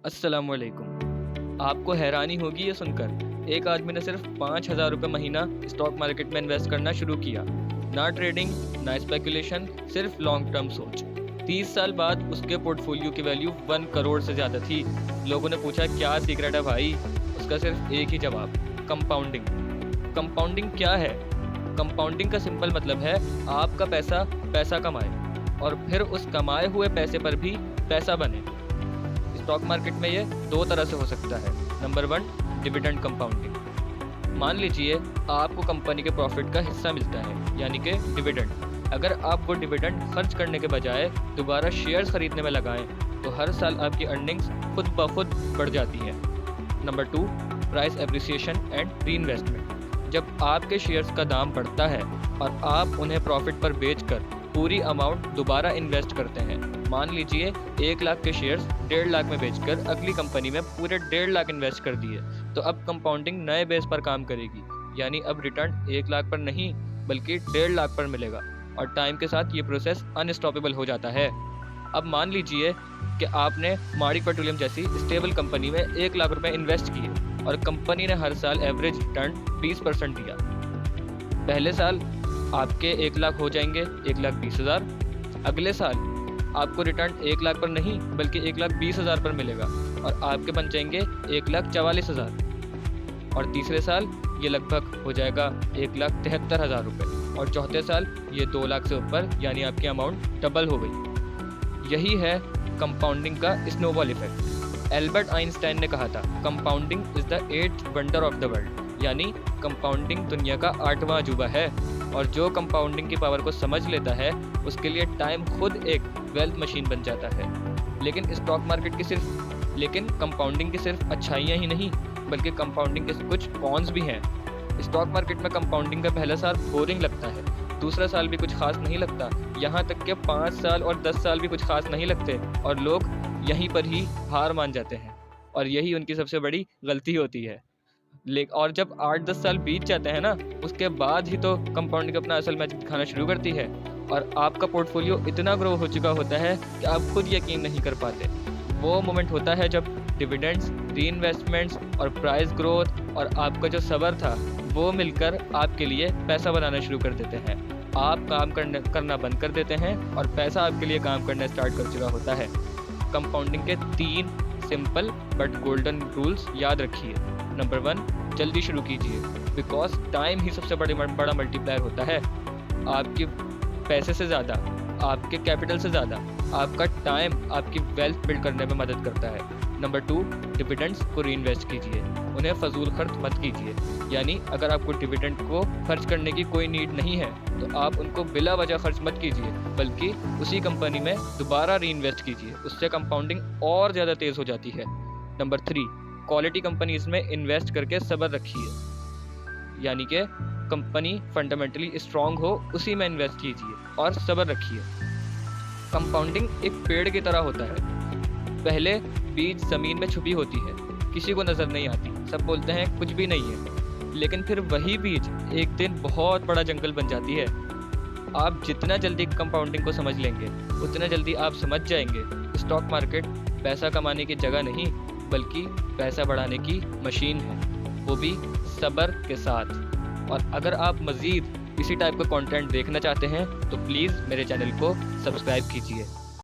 अस्सलामुअलैकुम। आपको हैरानी होगी ये सुनकर, एक आदमी ने सिर्फ 5,000 रुपये महीना स्टॉक मार्केट में इन्वेस्ट करना शुरू किया। ना ट्रेडिंग, ना स्पेकुलेशन, सिर्फ लॉन्ग टर्म सोच। 30 साल बाद उसके पोर्टफोलियो की वैल्यू 1 करोड़ से ज़्यादा थी। लोगों ने पूछा क्या सीक्रेट है भाई? उसका सिर्फ एक ही जवाब, कंपाउंडिंग। कंपाउंडिंग क्या है? कंपाउंडिंग का सिंपल मतलब है आपका पैसा पैसा कमाए और फिर उस कमाए हुए पैसे पर भी पैसा बने। स्टॉक मार्केट में ये 2 तरह से हो सकता है। Number 1, dividend compounding. मान लीजिए आपको कंपनी के प्रॉफिट का हिस्सा मिलता है, यानी कि डिविडेंड। अगर आप वो डिविडेंड खर्च करने के बजाय दोबारा शेयर्स खरीदने में लगाएं तो हर साल आपकी अर्निंग्स खुद ब खुद बढ़ जाती है। Number 2, price appreciation and reinvestment. जब आपके शेयर्स का दाम बढ़ता है और आप उन्हें प्रॉफिट पर बेचकर पूरी अमाउंट दोबारा इन्वेस्ट करते हैं। मान लीजिए 1 लाख के शेयर्स 1.5 लाख में बेचकर अगली कंपनी में पूरे 1.5 लाख इन्वेस्ट कर दिए, तो अब कंपाउंडिंग नए बेस पर काम करेगी। यानी अब रिटर्न 1 लाख पर नहीं बल्कि 1.5 लाख पर मिलेगा और टाइम के साथ ये प्रोसेस अनस्टॉपेबल हो जाता है। अब मान लीजिए कि आपने माड़िक पेट्रोलियम जैसी स्टेबल कंपनी में 1 लाख रुपए इन्वेस्ट किए और कंपनी ने हर साल एवरेज रिटर्न 20% दिया। पहले साल आपके 1 लाख हो जाएंगे 1,20,000। अगले साल आपको रिटर्न 1 लाख पर नहीं बल्कि 1,20,000 पर मिलेगा और आपके बन जाएंगे 1,44,000। और तीसरे साल ये लगभग हो जाएगा 1,73,000 रुपये और चौथे साल ये 2 लाख से ऊपर, यानी आपकी अमाउंट डबल हो गई। यही है कंपाउंडिंग का स्नोबॉल इफेक्ट। एल्बर्ट आइंस्टाइन ने कहा था, compounding is the 8th wonder of the world, यानी कंपाउंडिंग दुनिया का 8वां अजूबा है। और जो कंपाउंडिंग की पावर को समझ लेता है उसके लिए टाइम खुद एक वेल्थ मशीन बन जाता है। लेकिन कंपाउंडिंग की सिर्फ अच्छाइयाँ ही नहीं बल्कि कंपाउंडिंग के कुछ कॉन्स भी हैं। स्टॉक मार्केट में कंपाउंडिंग का पहला साल बोरिंग लगता है, दूसरा साल भी कुछ खास नहीं लगता, यहाँ तक कि 5 साल और 10 साल भी कुछ खास नहीं लगते और लोग यहीं पर ही हार मान जाते हैं और यही उनकी सबसे बड़ी गलती होती है। और जब 8-10 साल बीत जाते हैं ना, उसके बाद ही तो कंपाउंडिंग अपना असल मैजिक दिखाना शुरू करती है और आपका पोर्टफोलियो इतना ग्रो हो चुका होता है कि आप खुद यकीन नहीं कर पाते। वो मोमेंट होता है जब डिविडेंड्स, रीइन्वेस्टमेंट्स और प्राइस ग्रोथ और आपका जो सब्र था वो मिलकर आपके लिए पैसा बनाना शुरू कर देते हैं। आप काम करना बंद कर देते हैं और पैसा आपके लिए काम करना स्टार्ट कर चुका होता है। कंपाउंडिंग के 3 सिंपल बट गोल्डन रूल्स याद रखिए। नंबर 1, जल्दी शुरू कीजिए, बिकॉज टाइम ही सबसे बड़ा मल्टीप्लायर होता है। आपके पैसे से ज़्यादा, आपके कैपिटल से ज़्यादा आपका टाइम आपकी वेल्थ बिल्ड करने में मदद करता है। नंबर 2, डिविडेंड्स को रीइन्वेस्ट कीजिए, उन्हें फजूल खर्च मत कीजिए। यानी अगर आपको डिविडेंड को खर्च करने की कोई नीड नहीं है तो आप उनको बिला वजह खर्च मत कीजिए बल्कि उसी कंपनी में दोबारा रीइन्वेस्ट कीजिए, उससे कंपाउंडिंग और ज़्यादा तेज़ हो जाती है। नंबर 3, क्वालिटी कंपनीज में इन्वेस्ट करके सब्र रखिए, यानी कि कंपनी फंडामेंटली स्ट्रांग हो उसी में इन्वेस्ट कीजिए और सब्र रखिए। कंपाउंडिंग एक पेड़ की तरह होता है, पहले बीज ज़मीन में छुपी होती है, किसी को नज़र नहीं आती, सब बोलते हैं कुछ भी नहीं है, लेकिन फिर वही बीज एक दिन बहुत बड़ा जंगल बन जाती है। आप जितना जल्दी कंपाउंडिंग को समझ लेंगे उतना जल्दी आप समझ जाएंगे स्टॉक मार्केट पैसा कमाने की जगह नहीं बल्कि पैसा बढ़ाने की मशीन है, वो भी सब्र के साथ। और अगर आप मज़ीद इसी टाइप का कंटेंट देखना चाहते हैं तो प्लीज़ मेरे चैनल को सब्सक्राइब कीजिए।